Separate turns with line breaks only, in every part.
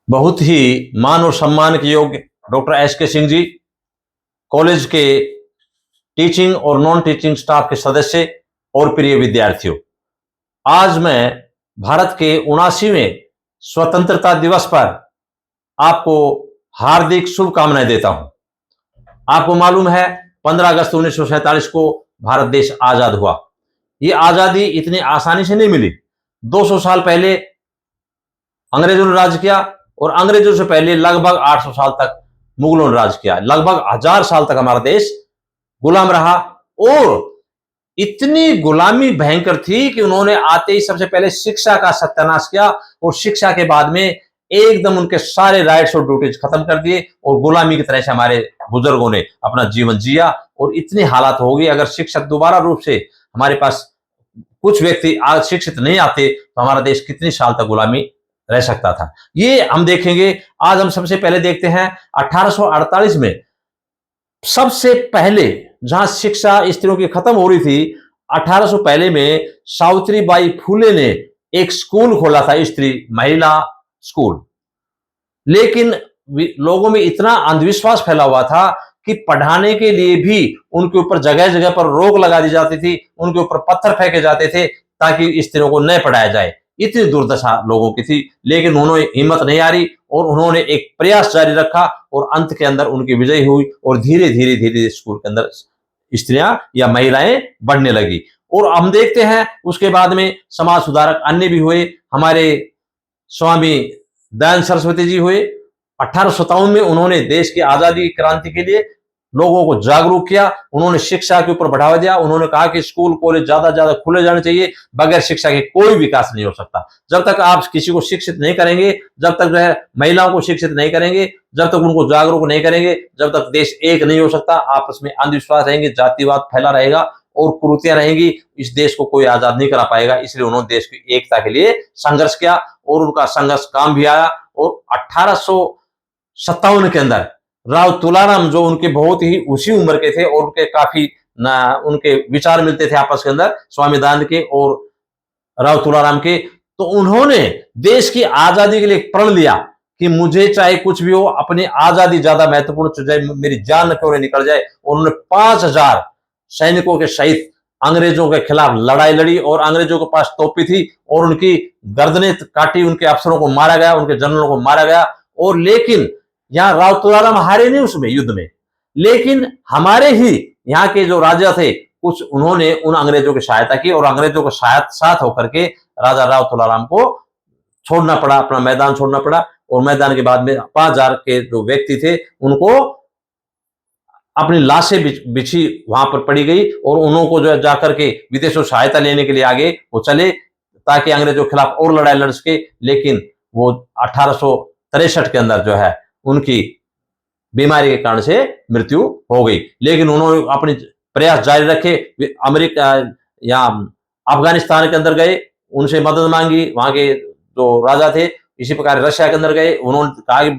बहुत ही मान और सम्मान के योग्य डॉक्टर एस के सिंह जी, कॉलेज के टीचिंग और नॉन टीचिंग स्टाफ के सदस्य और प्रिय विद्यार्थियों, आज मैं भारत के 79वें स्वतंत्रता दिवस पर आपको हार्दिक शुभकामनाएं देता हूं। आपको मालूम है 15 अगस्त 1947 को भारत देश आजाद हुआ। ये आजादी इतनी आसानी से नहीं मिली। 200 साल पहले अंग्रेजों ने राज किया और अंग्रेजों से पहले लगभग 800 साल तक मुगलों ने राज किया। लगभग 1000 साल तक हमारा देश गुलाम रहा और इतनी गुलामी भयंकर थी कि उन्होंने आते ही सबसे पहले शिक्षा का सत्यानाश किया और शिक्षा के बाद में एकदम उनके सारे राइट्स और ड्यूटीज खत्म कर दिए और गुलामी की तरह से हमारे बुजुर्गों ने अपना जीवन जिया। और इतनी हालात हो गई, अगर शिक्षा दोबारा रूप से हमारे पास कुछ व्यक्ति आज शिक्षित नहीं आते तो हमारा देश कितनी साल तक गुलामी रह सकता था, ये हम देखेंगे। आज हम सबसे पहले देखते हैं 1848 में सबसे पहले जहां शिक्षा स्त्रियों की खत्म हो रही थी, 1800 पहले में सावित्रीबाई फुले ने एक स्कूल खोला था, स्त्री महिला स्कूल। लेकिन लोगों में इतना अंधविश्वास फैला हुआ था कि पढ़ाने के लिए भी उनके ऊपर जगह जगह पर रोक लगा दी जाती थी, उनके ऊपर पत्थर फेंके जाते थे ताकि स्त्रियों को न पढ़ाया जाए। इतनी दुर्दशा लोगों की थी, लेकिन उन्होंने हिम्मत नहीं हारी और उन्होंने एक प्रयास जारी रखा और अंत के अंदर उनकी विजय हुई और धीरे धीरे धीरे स्कूल के अंदर स्त्रियां या महिलाएं बढ़ने लगी। और हम देखते हैं उसके बाद में समाज सुधारक अन्य भी हुए। हमारे स्वामी दयानंद सरस्वती जी हुए। 1857 में उन्होंने देश की आजादी क्रांति के लिए लोगों को जागरूक किया, उन्होंने शिक्षा के ऊपर बढ़ावा दिया। उन्होंने कहा कि स्कूल कॉलेज ज्यादा ज्यादा खुले जाने चाहिए, बगैर शिक्षा के कोई विकास नहीं हो सकता। जब तक आप किसी को शिक्षित नहीं करेंगे, जब तक जो है महिलाओं को शिक्षित नहीं करेंगे, जब तक उनको जागरूक नहीं करेंगे, जब तक देश एक नहीं हो सकता। आपस में अंधविश्वास रहेंगे, जातिवाद फैला रहेगा और कुरीतियां रहेंगी, इस देश को कोई आजाद नहीं करा पाएगा। इसलिए उन्होंने देश की एकता के लिए संघर्ष किया और उनका संघर्ष काम भी आया। और 1857 के अंदर राव तुलाराम, जो उनके बहुत ही उसी उम्र के थे और उनके काफी उनके विचार मिलते थे आपस के अंदर, स्वामी दयानंद के और राव तुलाराम के, तो उन्होंने देश की आजादी के लिए प्रण लिया कि मुझे चाहे कुछ भी हो, अपनी आजादी ज्यादा महत्वपूर्ण, चाहे मेरी जान क्यों नहीं निकल जाए। उन्होंने 5000 सैनिकों के सहित अंग्रेजों के खिलाफ लड़ाई लड़ी और अंग्रेजों के पास तोपी थी और उनकी गर्दनें काटी, उनके अफसरों को मारा गया, उनके जनरलों को मारा गया। और लेकिन यहां राव तुलाराम हारे नहीं उसमें युद्ध में, लेकिन हमारे ही यहाँ के जो राजा थे कुछ, उन्होंने उन अंग्रेजों की सहायता की और अंग्रेजों को साथ होकर के राजा राव तुलाराम को छोड़ना पड़ा, अपना मैदान छोड़ना पड़ा। और मैदान के बाद में 5000 के जो व्यक्ति थे उनको अपनी लाशें बिछी वहां पर पड़ी गई और उन्होंने को जो है जाकर के विदेशों सहायता लेने के लिए आगे वो चले ताकि अंग्रेजों के खिलाफ और लड़ाई लड़ सके। लेकिन वो 1863 के अंदर जो है उनकी बीमारी के कारण से मृत्यु हो गई। लेकिन उन्होंने अपने प्रयास जारी रखे। अमेरिका या अफगानिस्तान के अंदर गए, उनसे मदद मांगी, वहां के जो राजा थे। इसी प्रकार रशिया के अंदर गए, उन्होंने कहा कि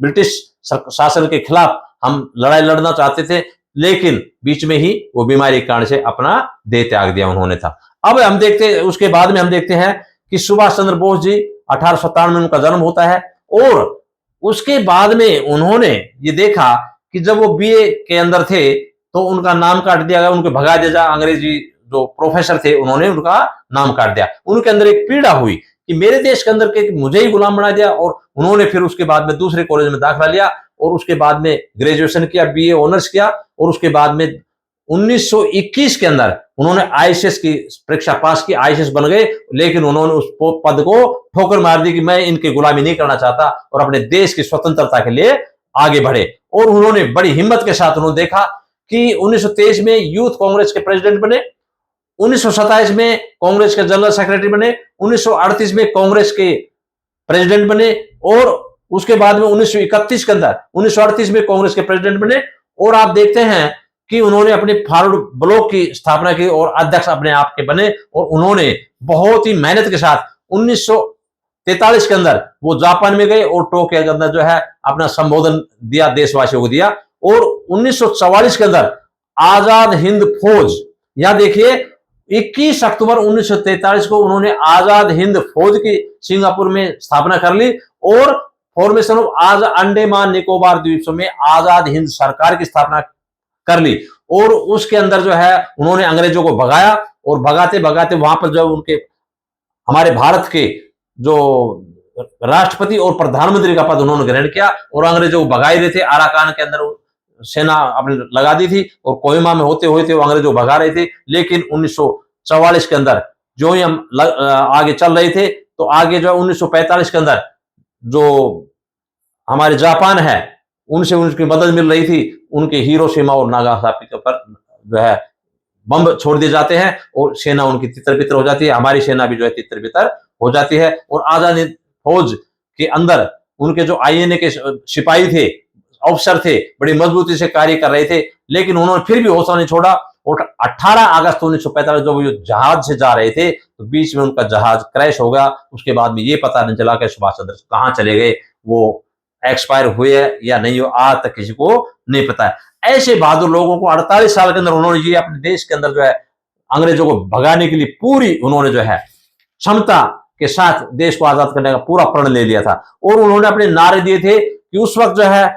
ब्रिटिश शासन के खिलाफ हम लड़ाई लड़ना चाहते थे, लेकिन बीच में ही वो बीमारी के कारण से अपना देह त्याग दिया उन्होंने था। अब हम देखते, उसके बाद में हम देखते हैं कि सुभाष चंद्र बोस जी 1857 में उनका जन्म होता है और उसके बाद में उन्होंने ये देखा कि जब वो बीए के अंदर थे तो उनका नाम काट दिया गया, उनको भगा दिया गया। अंग्रेजी जो प्रोफेसर थे उन्होंने उनका नाम काट दिया। उनके अंदर एक पीड़ा हुई कि मेरे देश के अंदर के मुझे ही गुलाम बना दिया। और उन्होंने फिर उसके बाद में दूसरे कॉलेज में दाखिला लिया और उसके बाद में ग्रेजुएशन किया, बीए ऑनर्स किया। और उसके बाद में 1921 के अंदर उन्होंने आईएएस की परीक्षा पास की, आईएएस बन गए। लेकिन उन्होंने उस पद को ठोकर मार दी कि मैं इनकी गुलामी नहीं करना चाहता और अपने देश की स्वतंत्रता के लिए आगे बढ़े। और उन्होंने बड़ी हिम्मत के साथ उन्होंने देखा कि 1923 में यूथ कांग्रेस के प्रेसिडेंट बने, 1927 में कांग्रेस के जनरल सेक्रेटरी बने, 1938 में कांग्रेस के प्रेसिडेंट बने और उसके बाद में 1931 के अंदर 1938 में कांग्रेस के प्रेसिडेंट बने। और आप देखते हैं कि उन्होंने अपने फॉरवर्ड ब्लॉक की स्थापना की और अध्यक्ष अपने आप के बने। और उन्होंने बहुत ही मेहनत के साथ 1943 के अंदर वो जापान में गए और टोक्यो के अंदर जो है अपना संबोधन दिया, देशवासियों को दिया। और 1944 के अंदर आजाद हिंद फौज, यहां देखिए 21 अक्टूबर 1943 को उन्होंने आजाद हिंद फौज की सिंगापुर में स्थापना कर ली। और फॉर्मेशन ऑफ आज अंडमान निकोबार द्वीप में आजाद हिंद सरकार की स्थापना कर ली। और उसके अंदर जो है उन्होंने अंग्रेजों को भगाया, और भगाते भगाते वहां पर जो उनके हमारे भारत के जो राष्ट्रपति और प्रधानमंत्री का पद उन्होंने ग्रहण किया, और अंग्रेजों को भगा ही रहे थे। आराकान के अंदर सेना अपने लगा दी थी, और कोहिमा में होते हुए थे वो अंग्रेजों को भगा रहे थे। लेकिन 1944 के अंदर जो ही हम आगे चल रहे थे, तो आगे जो 1945 के अंदर जो हमारे जापान है उनसे उनकी मदद मिल रही थी। उनके हिरोशिमा और नागासाकी के ऊपर जो है बम छोड़ दिए जाते हैं, और सेना उनकी तितर बितर हो जाती है। हमारी सेना भी जो है तितर बितर हो जाती है। और आजाद फौज के अंदर उनके जो आईएनए के सिपाही थे, अफसर थे, बड़ी मजबूती से कार्य कर रहे थे। लेकिन उन्होंने फिर भी हौसला नहीं छोड़ा, और 18 अगस्त 1945 जब वो जहाज से जा रहे थे, तो बीच में उनका जहाज क्रैश हो गया। उसके बाद में ये पता नहीं चला कि सुभाष चंद्र कहाँ चले गए, वो एक्सपायर हुए या नहीं हो, आज तक किसी को नहीं पता है। ऐसे बहादुर लोगों को 48 साल के अंदर उन्होंने ये अपने देश के अंदर जो है अंग्रेजों को भगाने के लिए पूरी उन्होंने जो है क्षमता के साथ देश को आजाद करने का पूरा प्रण ले लिया था। और उन्होंने अपने नारे दिए थे कि उस वक्त जो है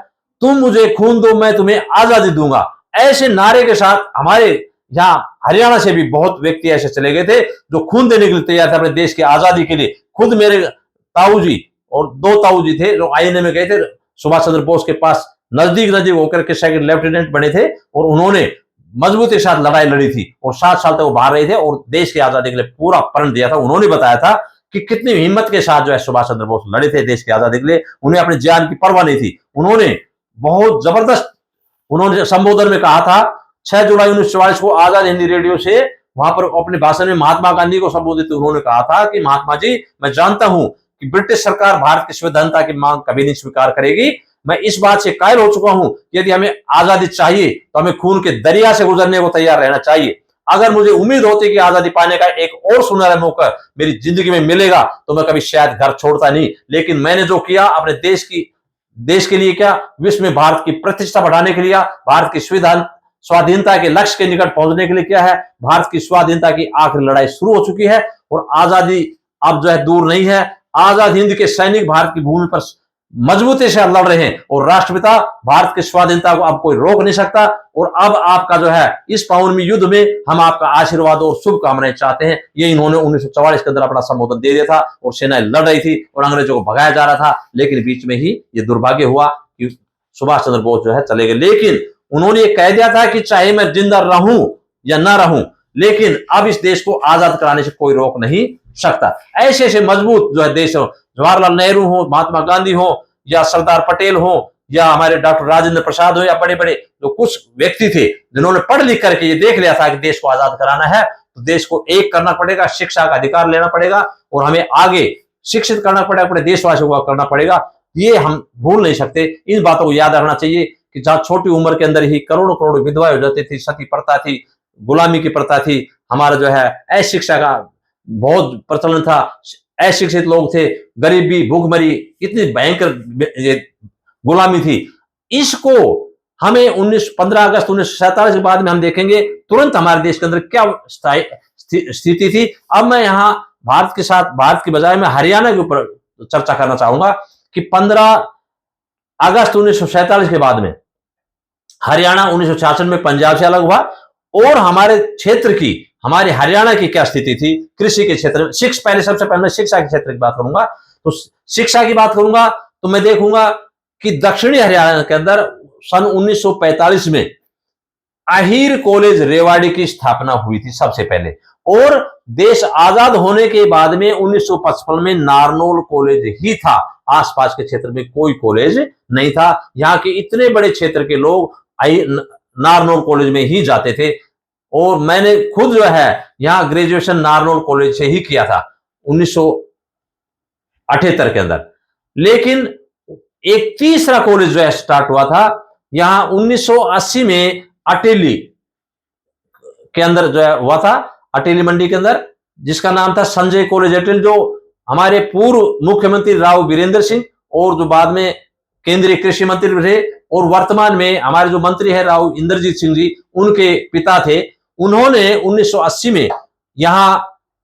तुम मुझे खून दो मैं तुम्हें आजादी दूंगा। ऐसे नारे के साथ हमारे यहाँ हरियाणा से भी बहुत व्यक्ति ऐसे चले गए थे जो खून देने के लिए तैयार थे अपने देश की आजादी के लिए। खुद मेरे ताऊ जी और 2 ताऊ जी थे जो आईएनए में गए थे, सुभाष चंद्र बोस के पास नजदीक नजदीक होकर के सेकंड लेफ्टिनेंट बने थे, और उन्होंने मजबूती के साथ लड़ाई लड़ी थी, और 7 साल तक वो बाहर रहे थे और देश की आजादी के लिए पूरा प्रण दिया था। उन्होंने बताया था कि कितनी हिम्मत के साथ जो है सुभाष चंद्र बोस लड़े थे देश की आजादी के लिए। उन्हें अपनी जान की परवाह नहीं थी। उन्होंने बहुत जबरदस्त उन्होंने संबोधन में कहा था 6 जुलाई 1944 को आजाद हिंदी रेडियो से, वहां पर अपने भाषण में महात्मा गांधी को संबोधित उन्होंने कहा था कि महात्मा जी, मैं जानता हूं कि ब्रिटिश सरकार भारत की संविधानता की मांग कभी नहीं स्वीकार करेगी। मैं इस बात से कायल हो चुका हूं, यदि हमें आजादी चाहिए तो हमें खून के दरिया से गुजरने को तैयार रहना चाहिए। अगर मुझे उम्मीद होती कि आजादी पाने का एक और सुनहरा मौका मेरी जिंदगी में मिलेगा तो मैं कभी शायद घर छोड़ता नहीं। लेकिन मैंने जो किया अपने देश के लिए क्या, विश्व में भारत की प्रतिष्ठा बढ़ाने के लिए, भारत की स्वाधीनता के लक्ष्य के निकट पहुंचने के लिए क्या है। भारत की स्वाधीनता की आखिरी लड़ाई शुरू हो चुकी है और आजादी अब जो है दूर नहीं है। आजाद हिंद के सैनिक भारत की भूमि पर मजबूती से लड़ रहे हैं, और राष्ट्रपिता भारत की स्वाधीनता को अब कोई रोक नहीं सकता। और अब आपका जो है इस पावनवी युद्ध में हम आपका आशीर्वाद और शुभकामनाएं चाहते हैं। ये इन्होंने 1944 के अंदर अपना संबोधन दे दिया था, और सेनाएं लड़ रही थी और अंग्रेजों को भगाया जा रहा था। लेकिन बीच में ही ये दुर्भाग्य हुआ कि सुभाष चंद्र बोस जो है चले गए। लेकिन उन्होंने ये कह दिया था कि चाहे मैं जिंदा रहूं या ना रहूं, लेकिन अब इस देश को आजाद कराने से कोई रोक नहीं सकता। ऐसे ऐसे मजबूत जो है देश हो, जवाहरलाल नेहरू हो, महात्मा गांधी हो, या सरदार पटेल हो, या हमारे डॉक्टर राजेंद्र प्रसाद हो, या बड़े बड़े जो कुछ व्यक्ति थे जिन्होंने पढ़ लिख करके ये देख लिया था कि देश को आजाद कराना है तो देश को एक करना पड़ेगा, शिक्षा का अधिकार लेना पड़ेगा, और हमें आगे शिक्षित करना पड़ेगा, अपने देशवासियों को करना पड़ेगा। ये हम भूल नहीं सकते। इन बातों को याद रखना चाहिए कि जहां छोटी उम्र के अंदर ही करोड़ों करोड़ विधवाएं हो जाती थी, सती प्रथा थी, गुलामी की प्रथा थी, हमारा जो है अशिक्षा का बहुत प्रचलन था, अशिक्षित लोग थे, गरीबी, भूखमरी, इतनी भयंकर गुलामी थी। इसको हमें 15 अगस्त 1947 के बाद में हम देखेंगे तुरंत हमारे देश के अंदर क्या स्थिति थी। अब मैं यहाँ भारत के बजाय मैं हरियाणा के ऊपर चर्चा करना चाहूंगा कि 15 अगस्त 1947 के बाद में हरियाणा 1966 में पंजाब से अलग हुआ, और हमारे क्षेत्र की, हमारे हरियाणा की क्या स्थिति थी कृषि के क्षेत्र में। पहले सबसे पहले मैं शिक्षा के क्षेत्र की बात करूंगा। तो शिक्षा की बात करूंगा तो मैं देखूंगा कि दक्षिणी हरियाणा के अंदर सन 1945 में अहीर कॉलेज रेवाड़ी की स्थापना हुई थी सबसे पहले, और देश आजाद होने के बाद में 1955 में नारनौल कॉलेज ही था। आसपास के क्षेत्र में कोई कॉलेज नहीं था। यहाँ के इतने बड़े क्षेत्र के लोग नारनौल कॉलेज में ही जाते थे, और मैंने खुद जो है यहाँ ग्रेजुएशन नारनौल कॉलेज से ही किया था 1978 के अंदर। लेकिन एक तीसरा कॉलेज जो है स्टार्ट हुआ था यहां 1980 में अटेली के अंदर जो है हुआ था, अटेली मंडी के अंदर, जिसका नाम था संजय कॉलेज अटेली, जो हमारे पूर्व मुख्यमंत्री राव वीरेंद्र सिंह और जो बाद में केंद्रीय कृषि मंत्री रहे और वर्तमान में हमारे जो मंत्री है राव इंद्रजीत सिंह जी, उनके पिता थे। उन्होंने 1980 में यहां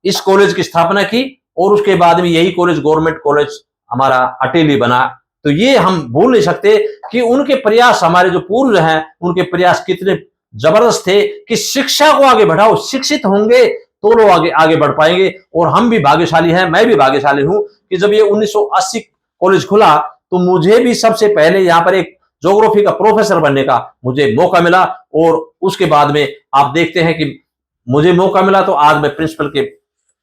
इस कॉलेज की स्थापना की, और उसके बाद में यही कॉलेज गवर्नमेंट कॉलेज हमारा अटेली बना तो ये हम भूल नहीं सकते कि उनके प्रयास, हमारे जो पूर्व हैं, उनके प्रयास कितने जबरदस्त थे कि शिक्षा को आगे बढ़ाओ, शिक्षित होंगे तो लोग आगे आगे बढ़ पाएंगे। और हम भी भाग्यशाली हैं, मैं भी भाग्यशाली हूं कि जब ये 1980 कॉलेज खुला तो मुझे भी सबसे पहले यहाँ पर एक ज्योग्राफी का प्रोफेसर बनने का मुझे मौका मिला, और उसके बाद में आप देखते हैं कि मुझे मौका मिला तो आज मैं प्रिंसिपल के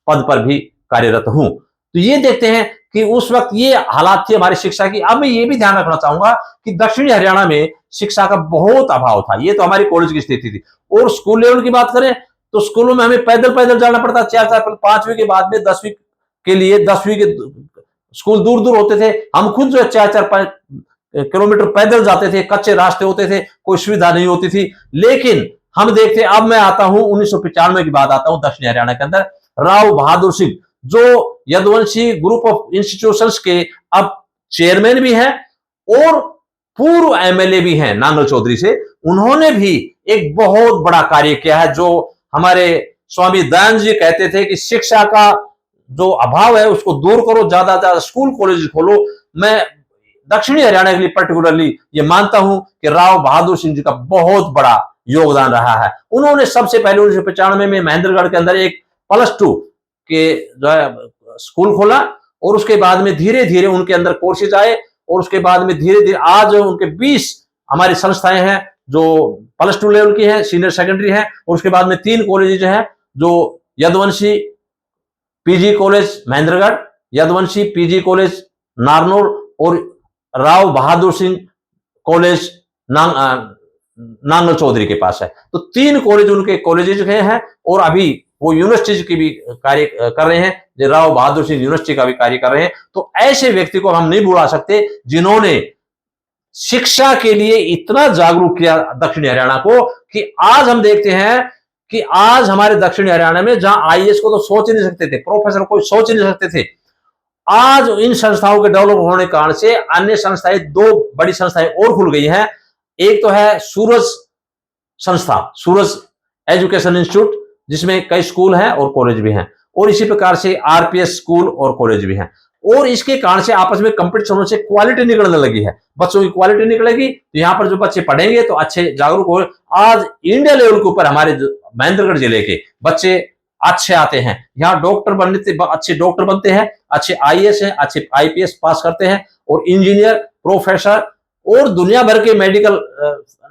पद पर भी कार्यरत हूं। तो ये देखते हैं कि उस वक्त ये हालात थी हमारी शिक्षा की। अब मैं ये भी ध्यान रखना चाहूंगा कि दक्षिणी हरियाणा में शिक्षा का बहुत अभाव था। ये तो हमारी कॉलेज की स्थिति थी। और स्कूल लेवल की बात करें तो स्कूलों में हमें पैदल पैदल जाना पड़ता, 4-4 5वीं के बाद में 10वीं के लिए 10वीं के स्कूल दूर दूर होते थे। हम खुद जो है 4-4 किलोमीटर पैदल जाते थे, कच्चे रास्ते होते थे, कोई सुविधा नहीं होती थी। लेकिन हम देखते, अब मैं आता हूं 1995 की बात आता हूं, दक्षिण हरियाणा के अंदर राव बहादुर सिंह जो यदुवंशी ग्रुप ऑफ इंस्टीट्यूशंस के अब चेयरमैन भी हैं और पूर्व एमएलए भी हैं नांगल चौधरी से, उन्होंने भी एक बहुत बड़ा कार्य किया है। जो हमारे स्वामी दयानंद जी कहते थे कि शिक्षा का जो अभाव है उसको दूर करो, ज्यादा से ज्यादा स्कूल कॉलेज खोलो। मैं दक्षिणी हरियाणा के लिए पर्टिकुलरली ये मानता हूं कि राव बहादुर सिंह जी का बहुत बड़ा योगदान रहा है। उन्होंने सबसे पहले 1995 में महेंद्रगढ़ के अंदर एक +2 के जो है स्कूल खोला, और उसके बाद में धीरे धीरे उनके अंदर कोर्सेज आए, और उसके बाद में धीरे धीरे आज उनके 20 हमारी संस्थाएं हैं जो +2 लेवल की हैं, सीनियर सेकेंडरी हैं, और उसके बाद में 3 कॉलेज हैं जो Yaduvanshi PG college Mahendragarh, Yaduvanshi PG college Narnaul और राव बहादुर सिंह कॉलेज नांगल चौधरी के पास है। तो 3 कॉलेज उनके कॉलेजेस हैं, और अभी वो यूनिवर्सिटीज की भी कार्य कर रहे हैं, जो राव बहादुर सिंह यूनिवर्सिटी का भी कार्य कर रहे हैं। तो ऐसे व्यक्ति को हम नहीं भुला सकते जिन्होंने शिक्षा के लिए इतना जागरूक किया दक्षिण हरियाणा को, कि आज हम देखते हैं कि आज हमारे दक्षिण हरियाणा में जहां आईएएस को तो सोच नहीं सकते थे, प्रोफेसर को सोच नहीं सकते थे, आज इन संस्थाओं के डेवलप होने के कारण से अन्य संस्थाएं, 2 बड़ी संस्थाएं और खुल गई हैं। एक तो है सूरज संस्था, सूरज एजुकेशन इंस्टीट्यूट, जिसमें कई स्कूल हैं और कॉलेज भी हैं, और इसी प्रकार से आरपीएस स्कूल और कॉलेज भी हैं। और इसके कारण से आपस में कंपटीशन होने से क्वालिटी निकलने लगी है, बच्चों की क्वालिटी निकलेगी तो यहाँ पर जो बच्चे पढ़ेंगे तो अच्छे जागरूक हो। आज इंडिया लेवल के ऊपर हमारे महेंद्रगढ़ जिले के बच्चे अच्छे आते हैं, यहाँ डॉक्टर बनने से अच्छे डॉक्टर बनते हैं, अच्छे आईएएस हैं, अच्छे आईपीएस पास करते हैं, और इंजीनियर, प्रोफेसर और दुनिया भर के मेडिकल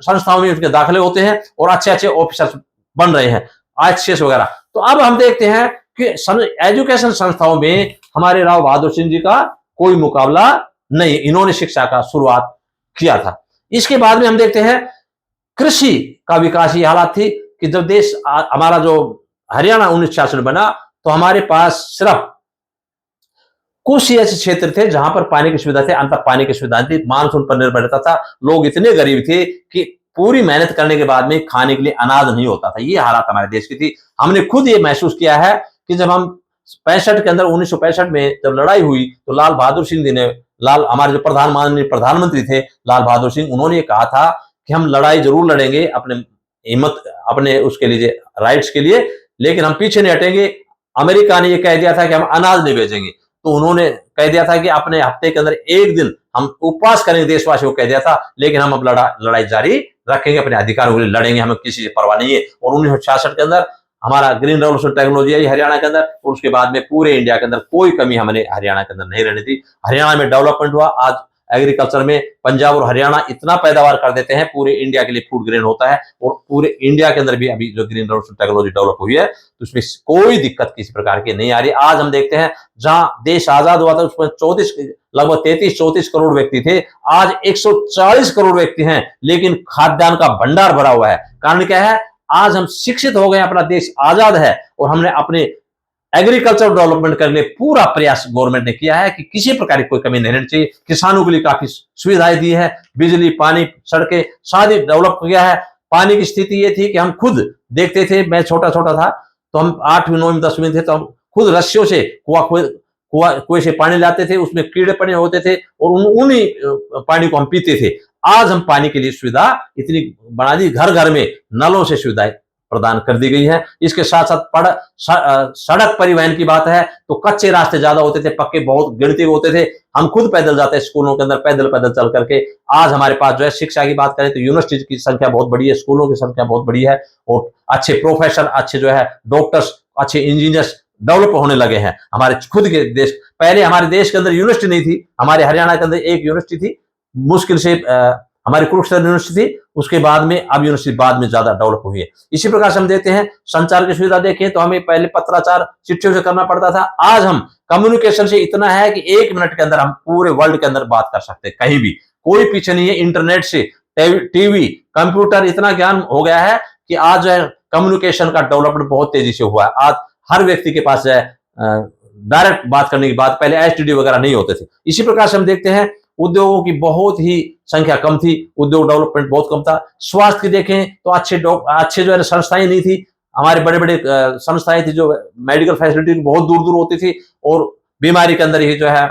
संस्थाओं में उनके दाखिले होते हैं, और अच्छे अच्छे ऑफिसर्स बन रहे हैं, आईसीएस वगैरह। तो अब हम देखते हैं कि एजुकेशन संस्थाओं में हमारे राव बहादुर सिंह जी का कोई मुकाबला नहीं, इन्होंने शिक्षा का शुरुआत किया था। इसके बाद में हम देखते हैं कृषि का विकास। ये हालात थी कि जब देश हमारा जो हरियाणा 1966 में बना तो हमारे पास सिर्फ कुछ ऐसे क्षेत्र थे जहां पर पानी की सुविधा थे, अंतर पानी की सुविधा थी, मानसून पर निर्भर रहता था। लोग इतने गरीब थे कि पूरी मेहनत करने के बाद में खाने के लिए अनाज नहीं होता था। ये हालात हमारे देश की थी। हमने खुद ये महसूस किया है कि जब हम 65 के अंदर 1965 में जब लड़ाई हुई तो लाल बहादुर सिंह जी ने, हमारे जो प्रधानमंत्री थे लाल बहादुर सिंह, उन्होंने कहा था कि हम लड़ाई जरूर लड़ेंगे अपने हिम्मत, अपने उसके लिए राइट्स के लिए, लेकिन हम पीछे नहीं हटेंगे। अमेरिका ने यह कह दिया था कि हम अनाज नहीं भेजेंगे, तो उन्होंने कह दिया था कि अपने हफ्ते के अंदर एक दिन हम उपवास करेंगे, देशवासियों को कह दिया था, लेकिन हम अब लड़ाई जारी रखेंगे, अपने अधिकारों के लिए लड़ेंगे, हमें किसी से परवाह नहीं है। और 1966 के अंदर हमारा ग्रीन रेवोल्यूशन टेक्नोलॉजी आई हरियाणा के अंदर, और उसके बाद में पूरे इंडिया के अंदर कोई कमी हमने हरियाणा के अंदर नहीं रहने दी। हरियाणा में डेवलपमेंट हुआ। आज एग्रीकल्चर में पंजाब और हरियाणा इतना पैदावार कर देते हैं, पूरे इंडिया के लिए फूड ग्रेन होता है, और पूरे इंडिया के अंदर भी अभी जो ग्रीन रेवोल्यूशन टेक्नोलॉजी डेवलप हुई है तो उसमें कोई दिक्कत किसी प्रकार की नहीं आ रही। आज हम देखते हैं जहां देश आजाद हुआ था उसमें लगभग 33-34 करोड़ व्यक्ति थे, आज 140 करोड़ व्यक्ति हैं, लेकिन खाद्यान्न का भंडार भरा हुआ है। कारण क्या है? आज हम शिक्षित हो गए, अपना देश आजाद है, और हमने अपने एग्रीकल्चर डेवलपमेंट करने पूरा प्रयास गवर्नमेंट ने किया है कि किसी प्रकार की कोई कमी नहीं रहनी चाहिए। किसानों के लिए काफी सुविधाएं दी है, बिजली, पानी, सड़कें सारी डेवलप किया है। पानी की स्थिति ये थी कि हम खुद देखते थे, मैं छोटा छोटा था तो हम 8वीं 9वीं 10वीं थे तो हम खुद रस्सियों से कुएं से पानी लाते थे, उसमें कीड़े पड़े होते थे और उन्हीं पानी को हम पीते थे। आज हम पानी के लिए सुविधा इतनी बना दी, घर घर में नलों से सुविधाएं प्रदान कर दी गई है। इसके साथ साथ सड़क परिवहन की बात है तो कच्चे रास्ते ज्यादा होते थे, पक्के बहुत गिनती होते थे। हम खुद पैदल जाते स्कूलों के अंदर, पैदल पैदल चल करके। आज हमारे पास जो है शिक्षा की बात करें तो यूनिवर्सिटी की संख्या बहुत बड़ी है, स्कूलों की संख्या बहुत बड़ी है, और अच्छे प्रोफेसर, अच्छे जो है डॉक्टर्स, अच्छे इंजीनियर्स डेवलप होने लगे हैं हमारे खुद के देश। पहले हमारे देश के अंदर यूनिवर्सिटी नहीं थी, हमारे हरियाणा के अंदर एक यूनिवर्सिटी थी, मुश्किल से हमारी कुरुक्षेत्र यूनिवर्सिटी थी, उसके बाद में अब यूनिवर्सिटी बाद में ज्यादा डेवलप हुई है। इसी प्रकार से हम देखते हैं संचार की सुविधा देखें तो हमें पहले पत्राचार चिट्ठियों से करना पड़ता था, आज हम कम्युनिकेशन से इतना है कि 1 मिनट के अंदर हम पूरे वर्ल्ड के अंदर बात कर सकते हैं, कहीं भी, कोई पीछे नहीं है। इंटरनेट से, टीवी, कंप्यूटर, इतना ज्ञान हो गया है कि आज जो है कम्युनिकेशन का डेवलपमेंट बहुत तेजी से हुआ है। आज हर व्यक्ति के पास जो है डायरेक्ट बात करने की बात, पहले एसटीडी वगैरह नहीं होते थे। इसी प्रकार से हम देखते हैं उद्योगों की बहुत ही संख्या कम थी, उद्योग डेवलपमेंट बहुत कम था। स्वास्थ्य की देखें तो अच्छे जो है संस्थाएं नहीं थी, हमारे बड़े बड़े संस्थाएं थी जो मेडिकल फैसिलिटी बहुत दूर दूर होती थी, और बीमारी के अंदर ही जो है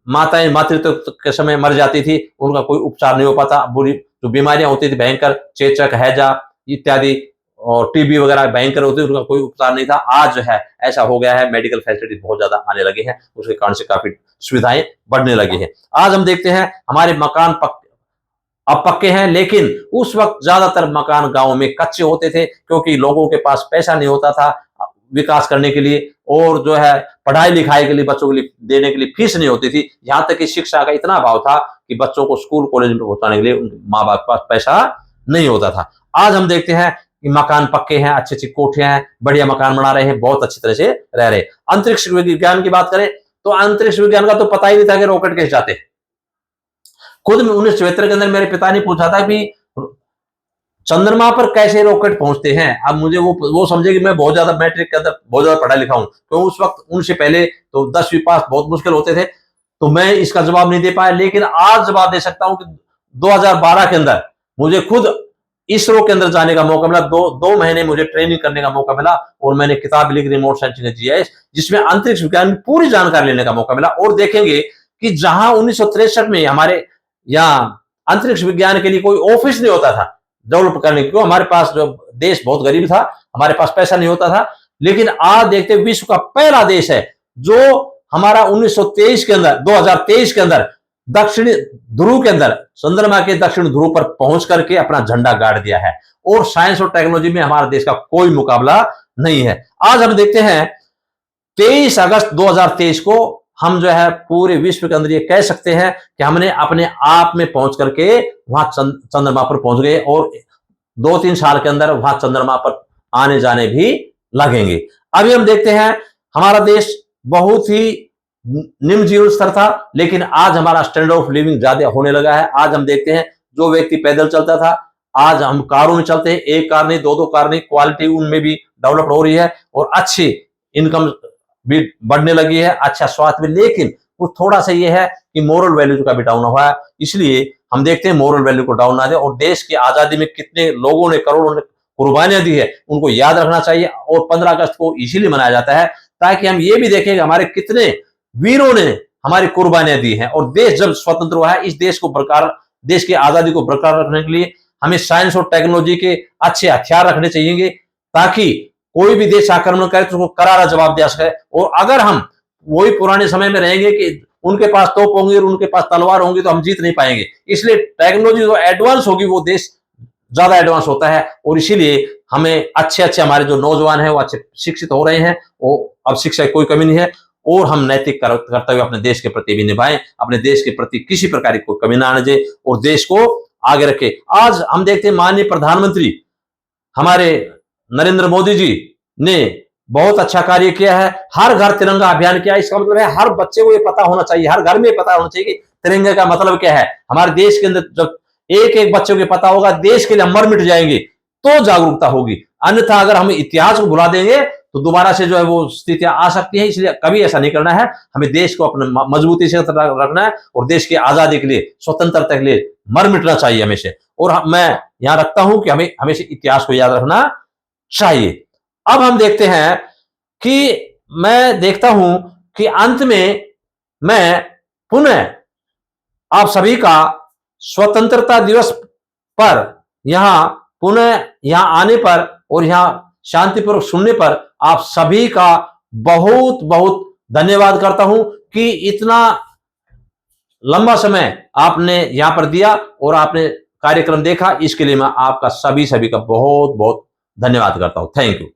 माताएं मातृत्व के समय मर जाती थी, उनका कोई उपचार नहीं हो पाता। बुरी जो बीमारियां होती थी भयंकर, चेचक, हैजा इत्यादि, और टीबी वगैरह भयंकर होती थी, उनका कोई उपचार नहीं था। आज जो है ऐसा हो गया है, मेडिकल फैसिलिटी बहुत ज्यादा आने लगे हैं, उसके कारण से काफी सुविधाएं बढ़ने लगी हैं। आज हम देखते हैं हमारे मकान अब पक्के हैं, लेकिन उस वक्त ज्यादातर मकान गांव में कच्चे होते थे, क्योंकि लोगों के पास पैसा नहीं होता था विकास करने के लिए, और जो है पढ़ाई लिखाई के लिए बच्चों के लिए देने के लिए फीस नहीं होती थी। यहां तक कि शिक्षा का इतना अभाव था कि बच्चों को स्कूल कॉलेज में पहुंचाने के लिए उनके माँ बाप के पास पैसा नहीं होता था। आज हम देखते हैं कि मकान पक्के हैं, अच्छी अच्छी कोठियां हैं, बढ़िया मकान बना रहे हैं, बहुत अच्छी तरह से रह रहे हैं। अंतरिक्ष विज्ञान की बात करें तो अंतरिक्ष विज्ञान का तो पता ही नहीं था कि रॉकेट कैसे जाते हैं। खुद 1974 के अंदर मेरे पिता ने पूछा था कि चंद्रमा पर कैसे रॉकेट पहुंचते हैं। अब मुझे वो समझे कि मैं बहुत ज्यादा मैट्रिक के अंदर बहुत ज्यादा पढ़ा लिखा हूं, तो उस वक्त उनसे पहले तो 10वीं पास बहुत मुश्किल होते थे, तो मैं इसका जवाब नहीं दे पाया। लेकिन आज जवाब दे सकता हूं कि 2012 के अंदर मुझे खुद इसरो के अंदर जाने का मौका मिला। दो महीने मुझे ट्रेनिंग करने का मौका मिला, और मैंने किताब लिखी रिमोट सेंसिंग जीआईएस, जिसमें अंतरिक्ष विज्ञान की पूरी जानकारी लेने का मौका मिला। और देखेंगे कि जहां 1963 में हमारे यहाँ अंतरिक्ष विज्ञान के लिए कोई ऑफिस नहीं होता था डेवलप करने की, हमारे पास जो देश बहुत गरीब था, हमारे पास पैसा नहीं होता था, लेकिन आज देखते विश्व का पहला देश है जो हमारा 1923 के अंदर 2023 के अंदर दक्षिणी ध्रुव के अंदर, चंद्रमा के दक्षिण ध्रुव पर पहुंच करके अपना झंडा गाड़ दिया है। और साइंस और टेक्नोलॉजी में हमारे देश का कोई मुकाबला नहीं है। आज हम देखते हैं 23 अगस्त 2023 को हम जो है पूरे विश्व के अंदर ये कह सकते हैं कि हमने अपने आप में पहुंच करके वहां चंद्रमा पर पहुंच गए, और 2-3 साल के अंदर वहां चंद्रमा पर आने जाने भी लगेंगे। अभी हम देखते हैं हमारा देश बहुत ही निम्न जीवन स्तर था, लेकिन आज हमारा स्टैंडर्ड ऑफ लिविंग ज्यादा होने लगा है। आज हम देखते हैं जो व्यक्ति पैदल चलता था, आज हम कारों में चलते हैं, एक कार नहीं, दो कार नहीं, क्वालिटी उनमें भी डेवलप हो रही है, और अच्छी इनकम भी बढ़ने लगी है, अच्छा स्वास्थ्य भी। लेकिन कुछ थोड़ा सा ये है कि मोरल वैल्यू का भी डाउन हुआ है, इसलिए हम देखते हैं मोरल वैल्यू को डाउन ना दे। और देश की आजादी में कितने लोगों ने, करोड़ों ने कुर्बानियां दी है, उनको याद रखना चाहिए। और 15 अगस्त को इसीलिए मनाया जाता है ताकि हम ये भी देखें कि हमारे कितने वीरों ने हमारी कुर्बानियां दी हैं, और देश जब स्वतंत्र हुआ है, इस देश को बरकरार, देश की आजादी को बरकरार रखने के लिए हमें साइंस और टेक्नोलॉजी के अच्छे हथियार रखने चाहिए, ताकि कोई भी देश आक्रमण करे तो उसको करारा जवाब दे सके। और अगर हम वही पुराने समय में रहेंगे कि उनके पास तोप होंगी और उनके पास तलवार होंगी, तो हम जीत नहीं पाएंगे। इसलिए टेक्नोलॉजी जो एडवांस होगी वो देश ज्यादा एडवांस होता है, और इसीलिए हमें अच्छे अच्छे हमारे जो नौजवान हैं वो अच्छे शिक्षित हो रहे हैं, वो अब शिक्षा की कोई कमी नहीं है, और हम नैतिक कर्तव्य अपने देश के प्रति भी निभाएं, अपने देश के प्रति किसी प्रकार की कोई कमी ना आने दें, और देश को आगे रखें। आज हम देखते हैं माननीय प्रधानमंत्री हमारे नरेंद्र मोदी जी ने बहुत अच्छा कार्य किया है, हर घर तिरंगा अभियान किया। इसका मतलब है हर बच्चे को ये पता होना चाहिए, हर घर में पता होना चाहिए कि तिरंगे का मतलब क्या है। हमारे देश के अंदर जब एक एक बच्चे को पता होगा, देश के लिए मर मिट जाएंगे, तो जागरूकता होगी। अन्यथा अगर हम इतिहास को भुला देंगे तो दोबारा से जो है वो स्थितियां आ सकती हैं। इसलिए कभी ऐसा नहीं करना है, हमें देश को अपने मजबूती से रखना है, और देश की आजादी के लिए, स्वतंत्रता के लिए मर मिटना चाहिए हमेशा। और मैं यहां रखता हूं कि हमें हमेशा इतिहास को याद रखना चाहिए। अब हम देखते हैं कि मैं देखता हूं कि अंत में मैं पुनः आप सभी का स्वतंत्रता दिवस पर यहां पुनः यहां आने पर और यहाँ शांतिपूर्वक सुनने पर आप सभी का बहुत बहुत धन्यवाद करता हूं कि इतना लंबा समय आपने यहां पर दिया और आपने कार्यक्रम देखा। इसके लिए मैं आपका सभी का बहुत बहुत धन्यवाद करता हूं। Thank you.